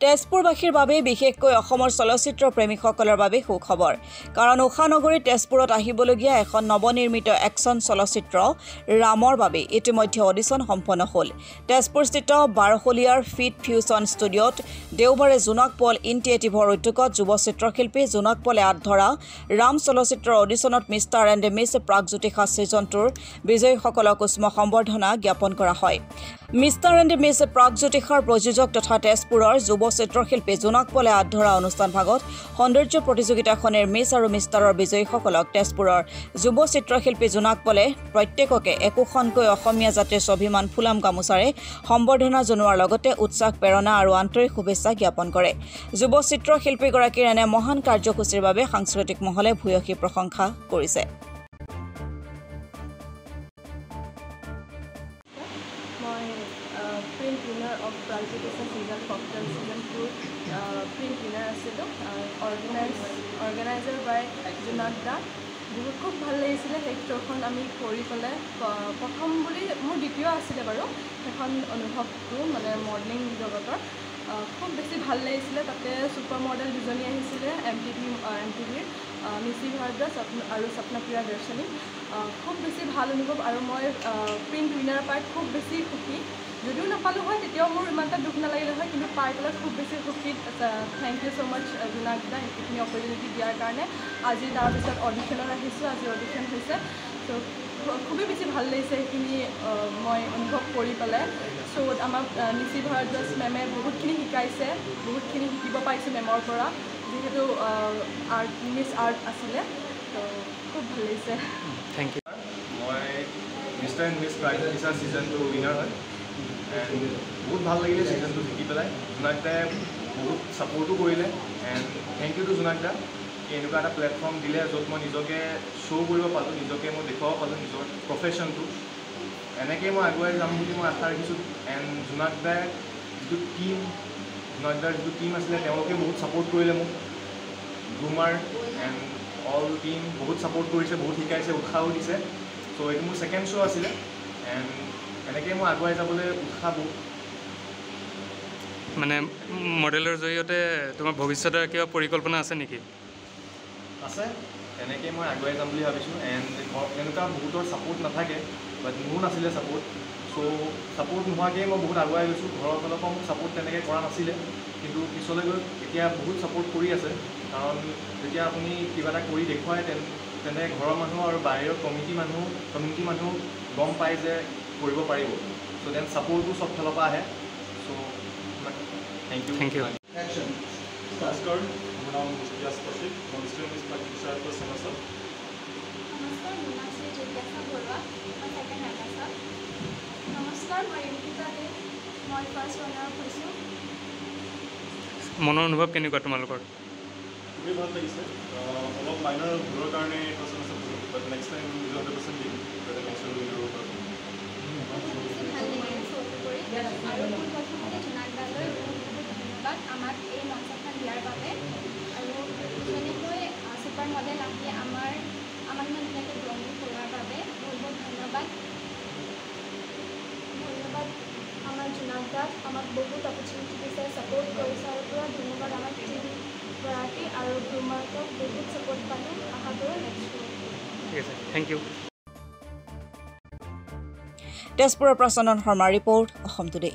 তেজপুৰবাসীৰ বাবে বিশেষকৈ অসমৰ চলচ্চিত্ৰ প্ৰেমীসকলৰ বাবে সুখবৰ কাৰণ উষানগৰী তেজপুৰত আহিবলগীয়া এখন নৱনিৰ্মিত একশ্যন চলচ্চিত্ৰ ৰামৰ বাবে ইতিমধ্যে অডিশ্যন সম্পন্ন হ'ল তেজপুৰস্থিত বাৰহলীয়াৰ ফিট ফিউজন ষ্টুডিঅ'ত দেওবাৰে জোনাক পল ইনিচিয়েটিভৰ উদ্যোগত যুৱ চিত্ৰশিল্পী জোনাক পলে আধৰা ৰাম চলচ্চিত্ৰৰ অডিশ্যনত মিষ্টাৰ এণ্ড মিছ প্ৰাগজ্যোতিষা ছিজনটোৰ বিজয়ীসকলক উষ্ম সম্বৰ্ধনা জ্ঞাপন কৰা হয় মিষ্টাৰ এণ্ড মিছ প্ৰাগজ্যোতিষাৰ প্ৰযোজক তথা তেজপুৰৰ যুৱ চিত্ৰশিল্পী জোনাক পলে আধৰা অনুষ্ঠান ভাগত সৌন্দৰ্য প্ৰতিযোগিতাখনৰ মিছ আৰু মিষ্টাৰৰ বিজয়ীসকলক তেজপুৰৰ যুৱ চিত্ৰশিল্পী জোনাক পলে প্ৰত্যেককে একোখনকৈ অসমীয়া জাতিৰ স্বাভিমান ফুলাম গামোচাৰে সম্বৰ্ধনা জনোৱাৰ লগতে উৎসাহ প্ৰেৰণা আৰু আন্তৰিক শুভেচ্ছা জ্ঞাপন কৰে যুৱ চিত্ৰশিল্পীগৰাকীৰ এনে মহান কাৰ্যসূচীৰ বাবে সাংস্কৃতিক মহলে ভূয়সী প্ৰশংসা কৰিছে print winner of Pragjyotisa season 2 print winner acido organizer by Junak da বহুত খুব ভাল লাগিছিলে সেই চিত্ৰখন আমি কৰি পেলাই প্ৰথম বুলি মোৰ দ্বিতীয় আছিলে বাৰু এখন অনুভৱটো মানে মডেলিং জগতৰ খুব বেছি ভাল লাগিছিলে তাতে সুপাৰ মডেল দুজনী আহিছিলে এমটিভিৰ নিশি ভাৰদ্বাজ আৰু স্বপ্নপ্ৰিয়া দৰ্শনী খুব বেছি ভাল অনুভৱ আৰু মই প্ৰিণ্ট উইনাৰ পাই খুব বেছি সুখী যদিও নাপালোঁ হয় তেতিয়াও মোৰ ইমান এটা দুখ নালাগিলে হয় কিন্তু পাই পেলাই খুব বেছি সুখী থেংক ইউ ছ' মাছ জোনাক দা সেইখিনি অপৰচুনিটি দিয়াৰ কাৰণে আজি তাৰপিছত অডিশ্যনত আহিছোঁ আজি অডিশ্যন হৈছে ত' খুবেই বেছি ভাল লাগিছে সেইখিনি মই অনুভৱ কৰি পেলাই চ' আমাক নিশি ভাৰদ্বাজ মেমে বহুতখিনি শিকাইছে বহুতখিনি শিকিব পাৰিছোঁ মেমৰ পৰা যিহেতু মিছ আৰ্ট আছিলে ত' খুব ভাল লাগিছে থেংক ইউ মই মিষ্টাৰ এণ্ড মিছ প্ৰাগজ্যোতিষা ছিজনটো উইনাৰ হয় এণ্ড বহুত ভাল লাগিলে ছিজনটো জিকি পেলাই জোনাক দাই বহুত ছাপৰ্টো কৰিলে এণ্ড থেংক ইউ টু জোনাক দা এনেকুৱা এটা প্লেটফৰ্ম দিলে য'ত মই নিজকে শ্ব' কৰিব পালোঁ নিজকে মই দেখুৱাব পালোঁ নিজৰ প্ৰফেশ্যনটো এনেকৈ মই আগুৱাই যাম বুলি মই আশা ৰাখিছোঁ এণ্ড জোনাক দাই যিটো জোনাক দাৰ যিটো টীম আছিলে তেওঁলোকে বহুত ছাপৰ্ট কৰিলে মোক গ্ৰুমাৰ এণ্ড অল টীম বহুত ছাপৰ্ট কৰিছে বহুত শিকাইছে উৎসাহো দিছে চ' এইটো মোৰ ছেকেণ্ড শ্ব' আছিলে এণ্ড এনেকৈ মই আগুৱাই যাবলৈ উৎসাহ বহুত মানে মডেলৰ জৰিয়তে তোমাৰ ভৱিষ্যতৰ কিবা পৰিকল্পনা আছে নেকি আছে এনেকৈ মই আগুৱাই যাম বুলি ভাবিছোঁ এণ্ড এনেকুৱা বহুতৰ ছাপৰ্ট নাথাকে বাট মোৰো নাছিলে ছাপৰ্ট চ' ছাপৰ্ট নোহোৱাকৈয়ে মই বহুত আগুৱাই গৈছোঁ ঘৰৰ ফালৰ পৰা মোক ছাপৰ্ট তেনেকৈ কৰা নাছিলে কিন্তু পিছলৈ গৈ এতিয়া বহুত ছাপৰ্ট কৰি আছে কাৰণ যেতিয়া আপুনি কিবা এটা কৰি দেখুৱায় তেনে ঘৰৰ মানুহ আৰু বাহিৰৰ কমিউনিটি মানুহ গম পায় যে কৰিব পাৰিব চ' দেন ছাপৰ্টো চব ফালৰ পৰা আহে চ' থেংক ইউ নমস্কাৰ মোৰ নাম ইয়াছ কৌশিক মই মিষ্টাৰ মিছ প্ৰাগজ্যোতিষাৰ চেনেছত নমস্কাৰ মোৰ নাম শ্ৰী জিজ্ঞাসা বৰুৱা মই ছেকেণ্ড একাছত নমস্কাৰ মই ৰিংকিতা দে মই ফাৰ্ষ্ট ৰানাৰ হৈছোঁ মনৰ অনুভৱ কেনেকুৱা তোমালোকৰ খুবেই ভাল লাগিছে অলপ মাইনৰ ভুলৰ কাৰণে বাট নেক্সট টাইম 100% দিম যাতে নেক্সট টাইম উইনাৰ হ'ব পাৰোঁ ভাল লাগিলে শ্ব'টো কৰি আৰু মোৰ প্ৰথমতে জোনাক দালৈ বহুত ধন্যবাদ আমাক এই মঞ্চখন দিয়াৰ বাবে আৰু যেনেকৈ ছুপাৰ মডেল আহি আমাক ইমান ধুনীয়াকৈ গ্ৰহণ কৰাৰ বাবে বহুত ধন্যবাদ আমাৰ জোনাক দাক আমাক বহুত অপৰচুনিটি দিছে ছাপৰ্ট কৰিছে আৰু পূৰা ধন্যবাদ আমাৰ টিমগৰাকী আৰু গ্ৰুমাৰ্কক বহুত ছাপৰ্ট পালোঁ আশা কৰোঁ নেক্সট ঠিক আছে থেংক ইউ তেজপুৰৰ পৰা চন্দন শৰ্মাৰ ৰিপৰ্ট অসম টুডে